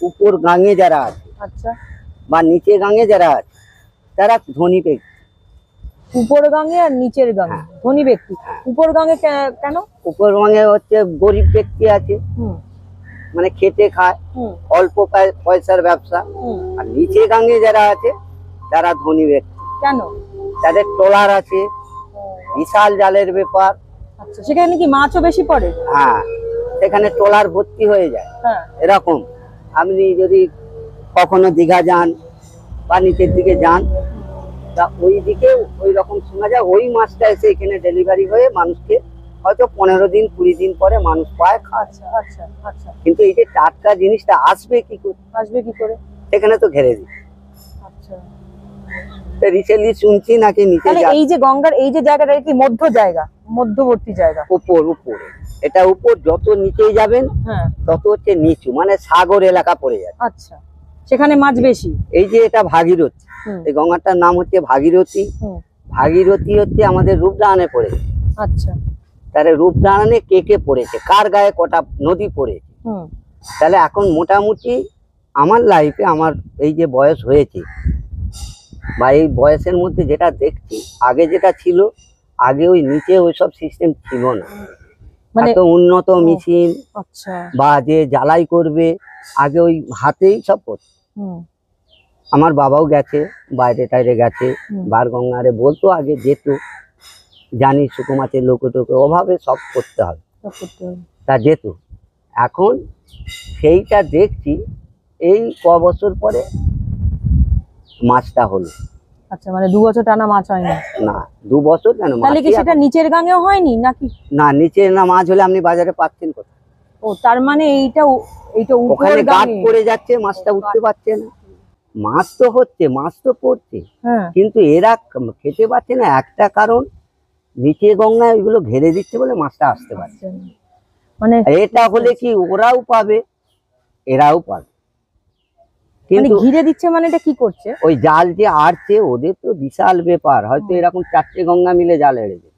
উপর গাঙে যারা আছে, আচ্ছা, বা নিচে গাঙে যারা আছে, তারা ধনী ব্যক্তি। উপর গাঙে আর নিচের গাঙে ধনী ব্যক্তি। উপর গাঙে কেন? উপর গাঙে হচ্ছে গরিব ব্যক্তি আছে, মানে খেটে খায়, অল্প পয়সার ব্যবসা। আর নিচে গাঙে যারা আছে তারা ধনী ব্যক্তি। কেন? তাদের ট্রলার আছে, বিশাল জালের ব্যাপার। আচ্ছা, সেখানে কি মাছও বেশি পড়ে? হ্যাঁ, সেখানে ট্রলার ভর্তি হয়ে যায়। এরকম আপনি যদি কখনো দীঘা যান বা নিচের দিকে যান, তা ওই দিকে ওই রকম শোনা যায় ওই মাছটা এসে এখানে ডেলিভারি হয়ে মানুষকে হয়তো 15 দিন 20 দিন পরে মানুষ পায়। আচ্ছা আচ্ছা আচ্ছা। কিন্তু এই যে টাটকা জিনিসটা আসবে কি করে? সেখানে তো ঘেরে দিই। আচ্ছা, রিসেন্টলি শুনছি নাকি নিচে এই যে গঙ্গার এই যে জায়গাটা কি মধ্য জায়গা, মধ্যবর্তী জায়গা? উপরে এটা উপর, যত নিচেই যাবেন তত হচ্ছে নিচু, মানে সাগর এলাকা পড়ে যাবে। আচ্ছা, সেখানে মাছ বেশি। এই যে এটা ভাগীরথী, এই গঙ্গাটার নাম হচ্ছে ভাগীরথী। ভাগীরথী হচ্ছে আমাদের রূপদানে পড়ে। আচ্ছা, তাহলে রূপদানে কে কে পড়েছে, কার গায়ে কটা নদী পড়েছে? তাহলে এখন মোটামুটি আমার লাইফে, আমার এই যে বয়স হয়েছে বা এই বয়সের মধ্যে যেটা দেখছি, আগে যেটা ছিল, আগে ওই নিচে ওইসব সিস্টেম ছিল না, মানে এত উন্নত মেশিন বা যে জ্বালাই করবে, আগে ওই হাতেই সব করত। আমার বাবাও গেছে, বাইরে টাইরে গেছে, বারগঙ্গারে বলতো, আগে যেত, জানি শুকো মাছের লোকে টোকে অভাবে সব করতে হবে, তা যেত। এখন সেইটা দেখছি এই ক বছর পরে মাছটা হলো। আচ্ছা, মানে 2 বছর টানা মাছ হয়নি? না, 2 বছর কেন? তাহলে কি সেটা নিচের গাঙেও হয়নি নাকি? না, নিচে না মাছ হলে আপনি বাজারে পাচ্ছেন কোথায়? ও, তার মানে এইটা ওখানে গাঁট পড়ে যাচ্ছে, মাছটা উঠতে পারছে না। মাছ তো হচ্ছে, মাছ তো পড়ছে, কিন্তু এরা খেতে পারছে না। একটা কারণ, নিচে গঙ্গায় ওইগুলো ঘেরে দিচ্ছে বলে মাছটা আসতে পারছে। মানে এটা হলে কি ওরাও পাবে, এরাও পাবে, কিন্তু ঘিরে দিচ্ছে। মানে এটা কি করছে? ওই জাল যে আড়ছে, ওদের তো বিশাল ব্যাপার। হয়তো এরকম 4টে গঙ্গা মিলে জাল এড়েছে।